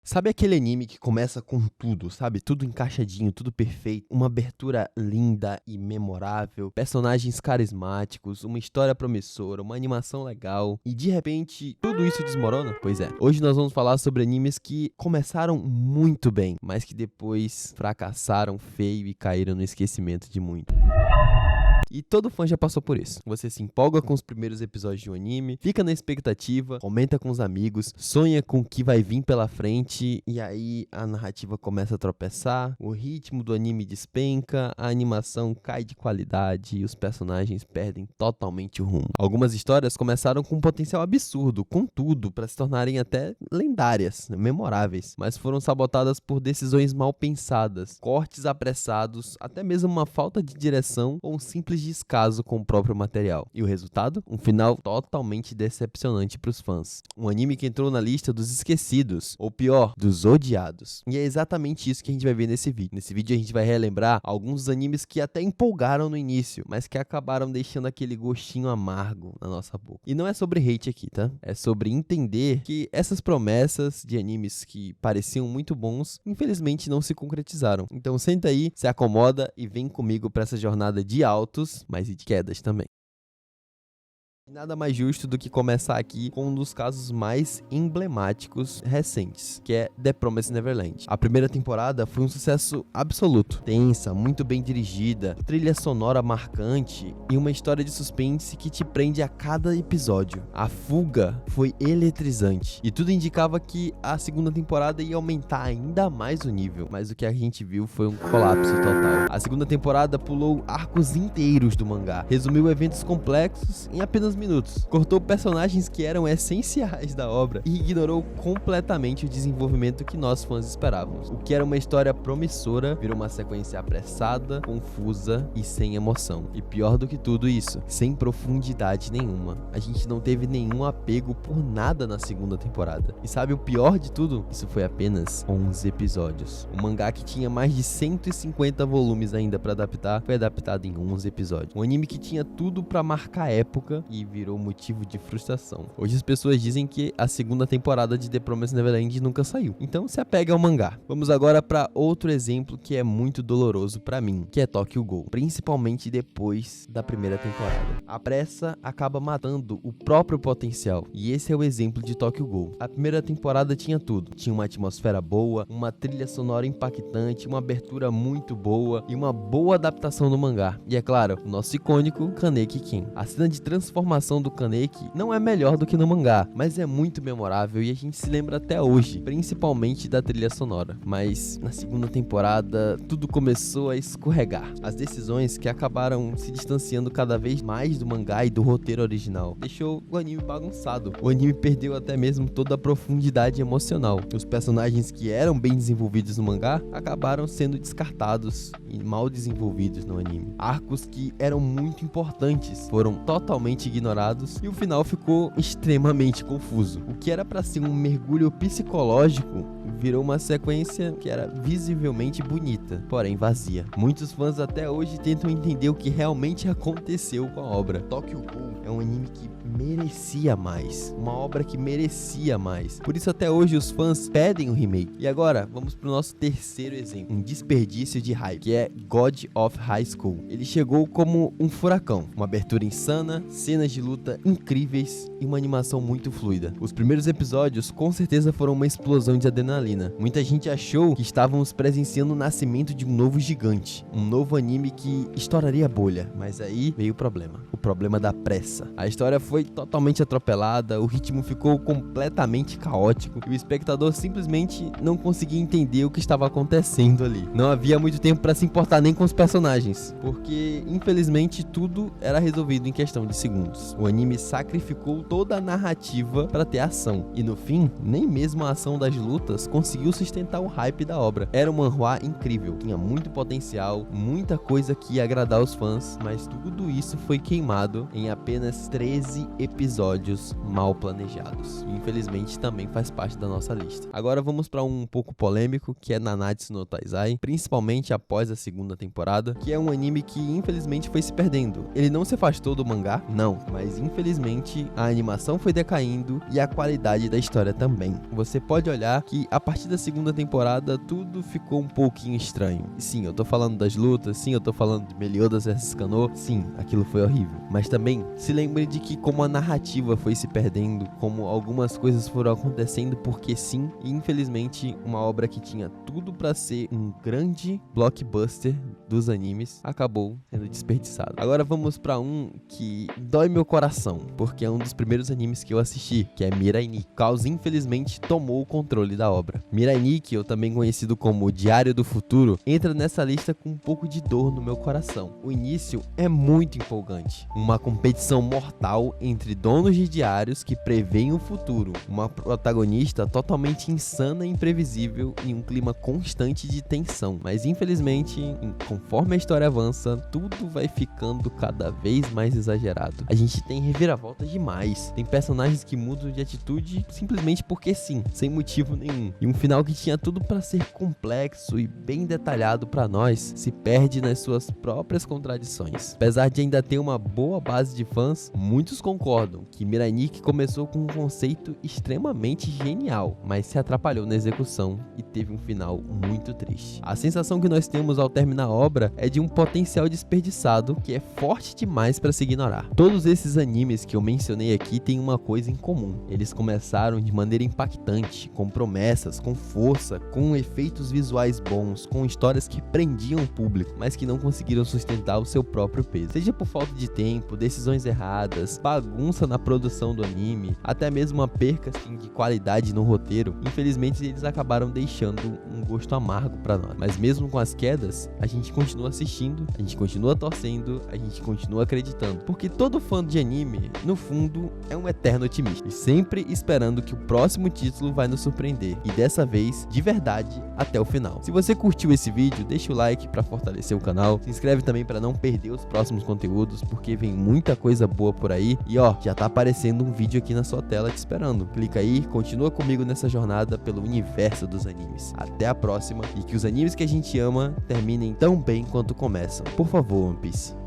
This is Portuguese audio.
Sabe aquele anime que começa com tudo, sabe? Tudo encaixadinho, tudo perfeito, uma abertura linda e memorável, personagens carismáticos, uma história promissora, uma animação legal e de repente tudo isso desmorona? Pois é, hoje nós vamos falar sobre animes que começaram muito bem, mas que depois fracassaram feio e caíram no esquecimento de muito. E todo fã já passou por isso. Você se empolga com os primeiros episódios de um anime, fica na expectativa, comenta com os amigos, sonha com o que vai vir pela frente, e aí a narrativa começa a tropeçar, o ritmo do anime despenca, a animação cai de qualidade e os personagens perdem totalmente o rumo. Algumas histórias começaram com um potencial absurdo, com tudo, para se tornarem até lendárias, memoráveis, mas foram sabotadas por decisões mal pensadas, cortes apressados, até mesmo uma falta de direção ou um simples descaso com o próprio material. E o resultado? Um final totalmente decepcionante pros fãs. Um anime que entrou na lista dos esquecidos, ou pior, dos odiados. E é exatamente isso que a gente vai ver nesse vídeo. Nesse vídeo a gente vai relembrar alguns animes que até empolgaram no início, mas que acabaram deixando aquele gostinho amargo na nossa boca. E não é sobre hate aqui, tá? É sobre entender que essas promessas de animes que pareciam muito bons, infelizmente não se concretizaram. Então senta aí, se acomoda e vem comigo pra essa jornada de altos, mas e de quedas também. Nada mais justo do que começar aqui com um dos casos mais emblemáticos recentes, que é The Promised Neverland. A primeira temporada foi um sucesso absoluto, tensa, muito bem dirigida, trilha sonora marcante e uma história de suspense que te prende a cada episódio. A fuga foi eletrizante e tudo indicava que a segunda temporada ia aumentar ainda mais o nível, mas o que a gente viu foi um colapso total. A segunda temporada pulou arcos inteiros do mangá, resumiu eventos complexos em apenas minutos, cortou personagens que eram essenciais da obra e ignorou completamente o desenvolvimento que nós fãs esperávamos. O que era uma história promissora virou uma sequência apressada, confusa e sem emoção. E pior do que tudo isso, sem profundidade nenhuma. A gente não teve nenhum apego por nada na segunda temporada. E sabe o pior de tudo? Isso foi apenas 11 episódios. O mangá que tinha mais de 150 volumes ainda pra adaptar, foi adaptado em 11 episódios. Um anime que tinha tudo pra marcar época e virou motivo de frustração. Hoje as pessoas dizem que a segunda temporada de The Promised Neverland nunca saiu. Então se apega ao mangá. Vamos agora para outro exemplo que é muito doloroso para mim, que é Tokyo Ghoul, principalmente depois da primeira temporada. A pressa acaba matando o próprio potencial, e esse é o exemplo de Tokyo Ghoul. A primeira temporada tinha tudo. Tinha uma atmosfera boa, uma trilha sonora impactante, uma abertura muito boa e uma boa adaptação do mangá. E é claro, o nosso icônico Kaneki Ken. A cena de transformação do Kaneki não é melhor do que no mangá, mas é muito memorável e a gente se lembra até hoje, principalmente da trilha sonora. Mas na segunda temporada tudo começou a escorregar. As decisões que acabaram se distanciando cada vez mais do mangá e do roteiro original deixou o anime bagunçado. O anime perdeu até mesmo toda a profundidade emocional. Os personagens que eram bem desenvolvidos no mangá acabaram sendo descartados e mal desenvolvidos no anime. Arcos que eram muito importantes foram totalmente ignorados e o final ficou extremamente confuso. O que era pra ser um mergulho psicológico virou uma sequência que era visivelmente bonita, porém vazia. Muitos fãs até hoje tentam entender o que realmente aconteceu com a obra. Tokyo Ghoul é um anime que merecia mais, uma obra que merecia mais. Por isso até hoje os fãs pedem um remake. E agora vamos pro nosso terceiro exemplo, um desperdício de hype, que é God of High School. Ele chegou como um furacão, uma abertura insana, cenas de luta incríveis e uma animação muito fluida. Os primeiros episódios com certeza foram uma explosão de adrenalina. Muita gente achou que estávamos presenciando o nascimento de um novo gigante, um novo anime que estouraria a bolha, mas aí veio o problema da pressa. A história foi totalmente atropelada, o ritmo ficou completamente caótico e o espectador simplesmente não conseguia entender o que estava acontecendo ali. Não havia muito tempo para se importar nem com os personagens, porque infelizmente tudo era resolvido em questão de segundos. O anime sacrificou toda a narrativa para ter ação, e no fim, nem mesmo a ação das lutas conseguiu sustentar o hype da obra. Era um manhwa incrível, tinha muito potencial, muita coisa que ia agradar os fãs, mas tudo isso foi queimado em apenas 13 episódios mal planejados. E infelizmente também faz parte da nossa lista. Agora vamos para um pouco polêmico, que é Nanatsu no Taizai, principalmente após a segunda temporada, que é um anime que infelizmente foi se perdendo. Ele não se afastou do mangá, não, mas infelizmente a animação foi decaindo e a qualidade da história também. Você pode olhar que a partir da segunda temporada tudo ficou um pouquinho estranho. E sim, eu tô falando das lutas, sim, eu tô falando de Meliodas vs Kano, sim, aquilo foi horrível. Mas também se lembre de que como a narrativa foi se perdendo, como algumas coisas foram acontecendo porque sim, e infelizmente uma obra que tinha tudo pra ser um grande blockbuster dos animes acabou sendo desperdiçado. Agora vamos pra um que dói meu coração, porque é um dos primeiros animes que eu assisti, que é Mirai Nikki. Caos infelizmente tomou o controle da obra. Mirai Nikki, ou também conhecido como Diário do Futuro, entra nessa lista com um pouco de dor no meu coração. O início é muito empolgante, uma competição mortal entre donos de diários que preveem o futuro, uma protagonista totalmente insana e imprevisível e um clima constante de tensão. Mas infelizmente, conforme a história avança, tudo vai ficando cada vez mais exagerado. A gente tem reviravoltas demais, tem personagens que mudam de atitude simplesmente porque sim, sem motivo nenhum. E um final que tinha tudo para ser complexo e bem detalhado para nós, se perde nas suas próprias contradições. Apesar de ainda ter uma boa base de fãs, muitos concordam que Mirai Nikki começou com um conceito extremamente genial, mas se atrapalhou na execução e teve um final muito triste. A sensação que nós temos ao terminar a obra é de um potencial desperdiçado que é forte demais para se ignorar. Todos esses animes que eu mencionei aqui têm uma coisa em comum: eles começaram de maneira impactante, com promessas, com força, com efeitos visuais bons, com histórias que prendiam o público, mas que não conseguiram sustentar o seu próprio peso. Seja por falta de tempo, decisões erradas, bagunça na produção do anime, até mesmo uma perca assim, de qualidade no roteiro, infelizmente eles acabaram deixando um gosto amargo para nós. Mas mesmo com as quedas, a gente continua assistindo, a gente continua torcendo, a gente continua acreditando, porque todo fã de anime, no fundo, é um eterno otimista e sempre esperando que o próximo título vai nos surpreender, e dessa vez, de verdade, até o final. Se você curtiu esse vídeo, deixa o like para fortalecer o canal, se inscreve também para não perder os próximos conteúdos, porque vem muita coisa boa por aí, e ó, já tá aparecendo um vídeo aqui na sua tela te esperando. Clica aí, continua comigo nessa jornada pelo universo dos animes. Até a próxima, e que os animes que a gente ama terminem tão bem quanto começam. Por favor, One Piece.